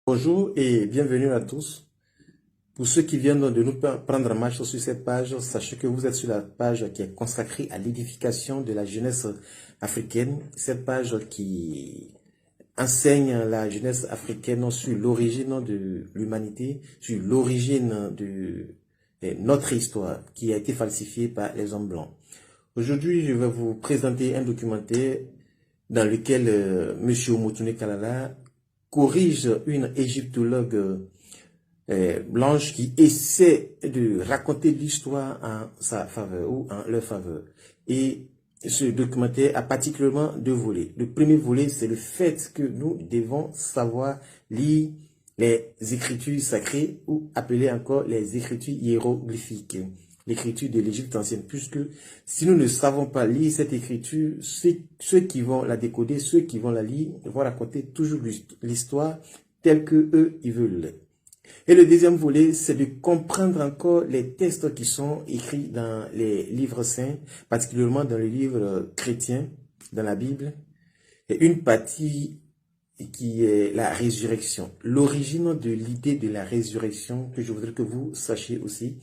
Bonjour et bienvenue à tous. Pour ceux qui viennent de nous prendre en marche sur cette page, sachez que vous êtes sur la page qui est consacrée à l'édification de la jeunesse africaine. Cette page qui enseigne la jeunesse africaine sur l'origine de l'humanité, sur l'origine de notre histoire qui a été falsifiée par les hommes blancs. Aujourd'hui, je vais vous présenter un documentaire dans lequel M. Omotuné Kalala corrige une égyptologue blanche qui essaie de raconter l'histoire en sa faveur ou en leur faveur. Et ce documentaire a particulièrement deux volets. Le premier volet, c'est le fait que nous devons savoir lire les écritures sacrées ou appelées encore les écritures hiéroglyphiques, l'écriture de l'Égypte ancienne, puisque si nous ne savons pas lire cette écriture, ceux qui vont la décoder, ceux qui vont la lire, vont raconter toujours l'histoire telle que eux ils veulent. Et le deuxième volet, c'est de comprendre encore les textes qui sont écrits dans les livres saints, particulièrement dans les livres chrétiens, dans la Bible, et une partie qui est la résurrection, l'origine de l'idée de la résurrection que je voudrais que vous sachiez aussi.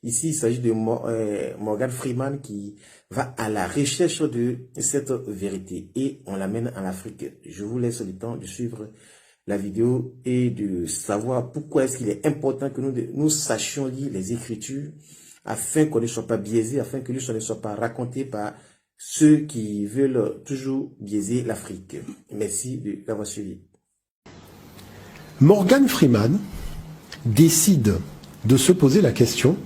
Ici, il s'agit de Morgan Freeman qui va à la recherche de cette vérité et on l'amène en Afrique. Je vous laisse le temps de suivre la vidéo et de savoir pourquoi est-ce qu'il est important que nous sachions lire les Écritures afin qu'on ne soit pas biaisé, afin que l'histoire ne soit pas racontée par ceux qui veulent toujours biaiser l'Afrique. Merci de l'avoir suivi. Morgan Freeman décide de se poser la question: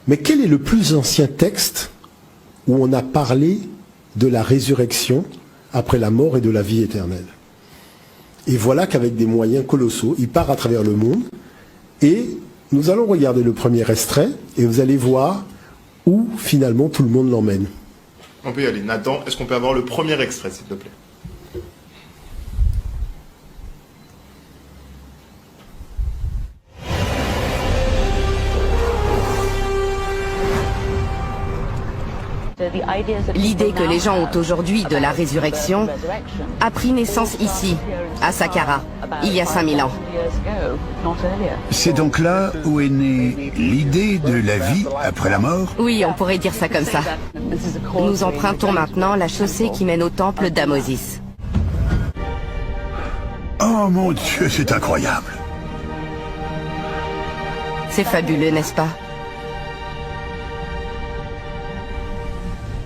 mais quel est le plus ancien texte où on a parlé de la résurrection après la mort et de la vie éternelle? Et voilà qu'avec des moyens colossaux, il part à travers le monde. Et nous allons regarder le premier extrait et vous allez voir où finalement tout le monde l'emmène. On peut y aller. Nathan, est-ce qu'on peut avoir le premier extrait, s'il te plaît? L'idée que les gens ont aujourd'hui de la résurrection a pris naissance ici, à Saqqara, il y a 5000 ans. C'est donc là où est née l'idée de la vie après la mort? Oui, on pourrait dire ça comme ça. Nous empruntons maintenant la chaussée qui mène au temple d'Amosis. Oh mon Dieu, c'est incroyable! C'est fabuleux, n'est-ce pas?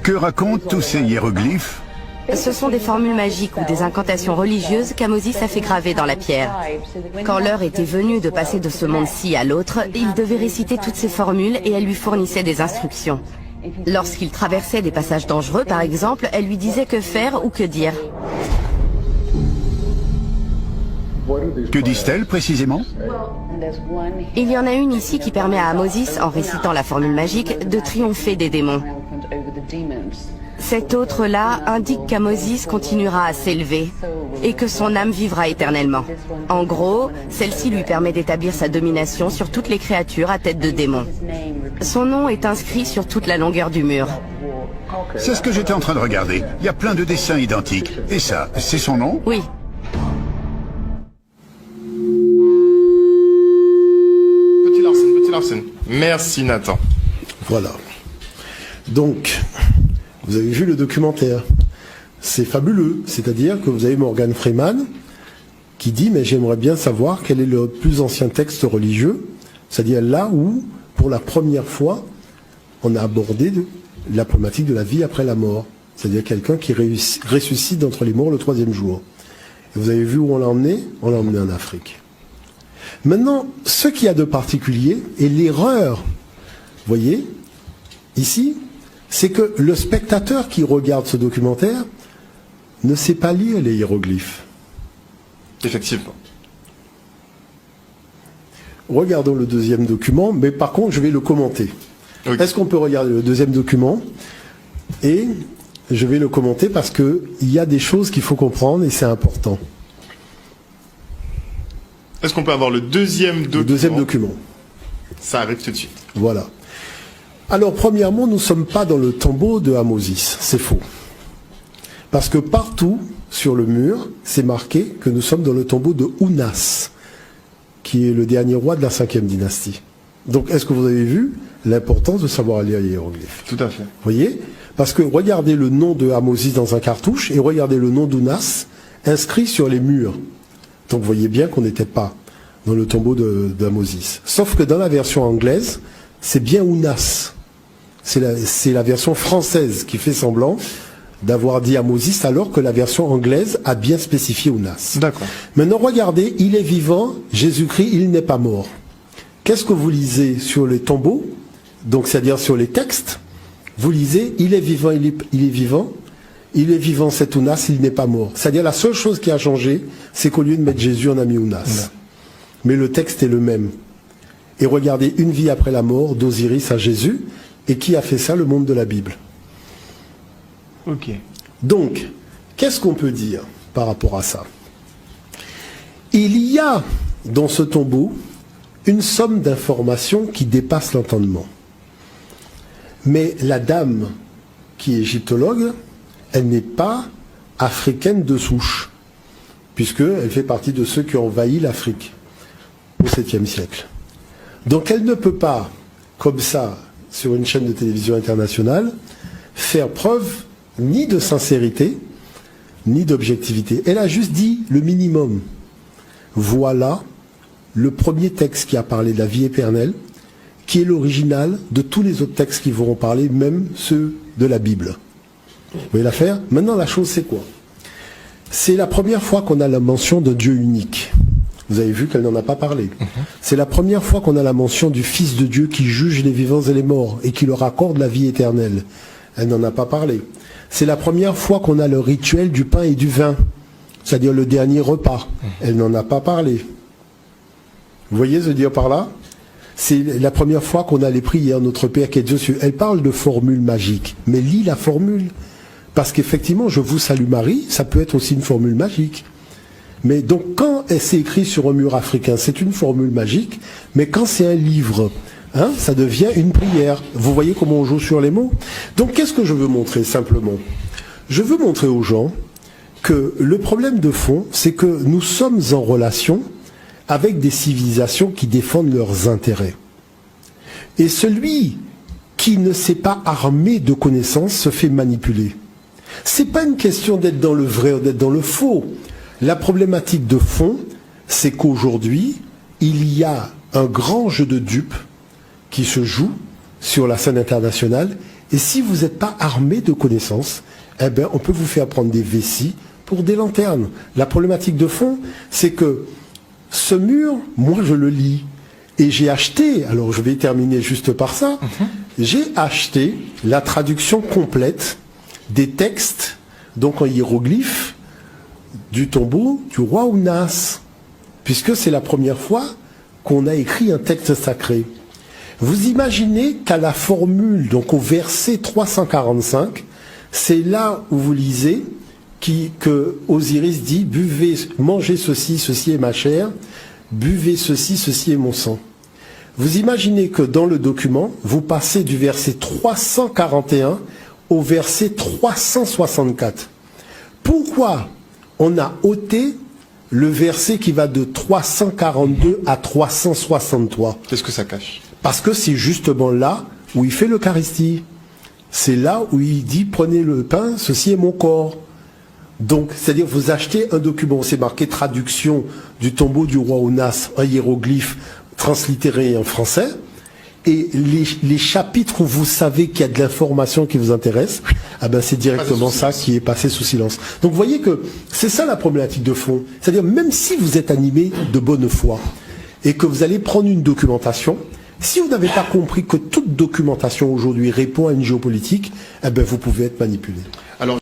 Que racontent tous ces hiéroglyphes? Ce sont des formules magiques ou des incantations religieuses qu'Amosis a fait graver dans la pierre. Quand l'heure était venue de passer de ce monde-ci à l'autre, il devait réciter toutes ces formules et elle lui fournissait des instructions. Lorsqu'il traversait des passages dangereux, par exemple, elle lui disait que faire ou que dire. Que disent-elles précisément? Il y en a une ici qui permet à Amosis, en récitant la formule magique, de triompher des démons. Cette autre-là indique qu'Amosis continuera à s'élever et que son âme vivra éternellement. En gros, celle-ci lui permet d'établir sa domination sur toutes les créatures à tête de démons. Son nom est inscrit sur toute la longueur du mur. C'est ce que j'étais en train de regarder. Il y a plein de dessins identiques. Et ça, c'est son nom? Oui. Petit Larsen. Merci Nathan. Voilà. Donc, vous avez vu le documentaire. C'est fabuleux. C'est-à-dire que vous avez Morgan Freeman qui dit: mais j'aimerais bien savoir quel est le plus ancien texte religieux. C'est-à-dire là où, pour la première fois, on a abordé la problématique de la vie après la mort. C'est-à-dire quelqu'un qui ressuscite d'entre les morts le 3e jour. Et vous avez vu où on l'a emmené? On l'a emmené en Afrique. Maintenant, ce qu'il y a de particulier, et l'erreur, vous voyez, ici, c'est que le spectateur qui regarde ce documentaire ne sait pas lire les hiéroglyphes. Effectivement. Regardons le deuxième document, mais par contre, je vais le commenter. Oui. Est-ce qu'on peut regarder le deuxième document? Et je vais le commenter parce qu'il y a des choses qu'il faut comprendre et c'est important. Est-ce qu'on peut avoir le deuxième document? Le deuxième document. Ça arrive tout de suite. Voilà. Alors, premièrement, nous ne sommes pas dans le tombeau de Amosis. C'est faux. Parce que partout, sur le mur, c'est marqué que nous sommes dans le tombeau de Ounas. qui est le dernier roi de la 5e dynastie. Donc, est-ce que vous avez vu l'importance de savoir lire les hiéroglyphes? Tout à fait. Vous voyez? Parce que regardez le nom de Amosis dans un cartouche et regardez le nom d'Ounas inscrit sur les murs. Donc, vous voyez bien qu'on n'était pas dans le tombeau d'Amosis. Sauf que dans la version anglaise, c'est bien Ounas. C'est la version française qui fait semblant d'avoir dit Amosis alors que la version anglaise a bien spécifié Ounas. D'accord. Maintenant, regardez, il est vivant, Jésus-Christ, il n'est pas mort. Qu'est-ce que vous lisez sur les tombeaux? Donc, c'est-à-dire sur les textes, vous lisez, il est vivant, il est vivant, il est vivant, c'est Ounas, il n'est pas mort. C'est-à-dire la seule chose qui a changé, c'est qu'au lieu de mettre Jésus, on a mis Ounas. Mais le texte est le même. Et regardez, une vie après la mort d'Osiris à Jésus, et qui a fait ça? Le monde de la Bible. Ok. Donc, qu'est-ce qu'on peut dire par rapport à ça? Il y a dans ce tombeau une somme d'informations qui dépasse l'entendement. Mais la dame qui est égyptologue, elle n'est pas africaine de souche, puisqu'elle fait partie de ceux qui ont envahi l'Afrique au 7e siècle. Donc elle ne peut pas, comme ça, sur une chaîne de télévision internationale, faire preuve ni de sincérité, ni d'objectivité. Elle a juste dit le minimum. Voilà le premier texte qui a parlé de la vie éternelle, qui est l'original de tous les autres textes qui vont parler, même ceux de la Bible. Vous voyez l'affaire? Maintenant, la chose, c'est quoi? C'est la première fois qu'on a la mention d'un Dieu unique. Vous avez vu qu'elle n'en a pas parlé. C'est la première fois qu'on a la mention du Fils de Dieu qui juge les vivants et les morts et qui leur accorde la vie éternelle. Elle n'en a pas parlé. C'est la première fois qu'on a le rituel du pain et du vin, c'est-à-dire le dernier repas. Elle n'en a pas parlé. Vous voyez ce dire par là? C'est la première fois qu'on a les prières, notre Père qui est Dieu. Elle parle de formule magique, mais lis la formule. Parce qu'effectivement, je vous salue Marie, ça peut être aussi une formule magique. Mais donc, quand c'est écrit sur un mur africain, c'est une formule magique, mais quand c'est un livre, ça devient une prière. Vous voyez comment on joue sur les mots? Donc, qu'est-ce que je veux montrer simplement? Je veux montrer aux gens que le problème de fond, c'est que nous sommes en relation avec des civilisations qui défendent leurs intérêts. Et celui qui ne s'est pas armé de connaissances se fait manipuler. C'est pas une question d'être dans le vrai ou d'être dans le faux. La problématique de fond, c'est qu'aujourd'hui, il y a un grand jeu de dupes qui se joue sur la scène internationale. Et si vous n'êtes pas armé de connaissances, eh bien, on peut vous faire prendre des vessies pour des lanternes. La problématique de fond, c'est que ce mur, moi je le lis. Et j'ai acheté, alors je vais terminer juste par ça, j'ai acheté la traduction complète des textes, donc en hiéroglyphes, du tombeau du roi Ounas, puisque c'est la première fois qu'on a écrit un texte sacré. Vous imaginez qu'à la formule, donc au verset 345, c'est là où vous lisez que Osiris dit « Buvez, mangez ceci, ceci est ma chair, buvez ceci, ceci est mon sang ». Vous imaginez que dans le document, vous passez du verset 341 au verset 364. Pourquoi on a ôté le verset qui va de 342 à 363? Qu'est-ce que ça cache? Parce que c'est justement là où il fait l'Eucharistie. C'est là où il dit « Prenez le pain, ceci est mon corps ». Donc, c'est-à-dire vous achetez un document, c'est marqué traduction du tombeau du roi Ounas, un hiéroglyphe translittéré en français, et les chapitres où vous savez qu'il y a de l'information qui vous intéresse, ah ben c'est directement ça qui est passé sous silence. Donc vous voyez que c'est ça la problématique de fond. C'est-à-dire même si vous êtes animé de bonne foi et que vous allez prendre une documentation, si vous n'avez pas compris que toute documentation aujourd'hui répond à une géopolitique, eh ben vous pouvez être manipulé. Alors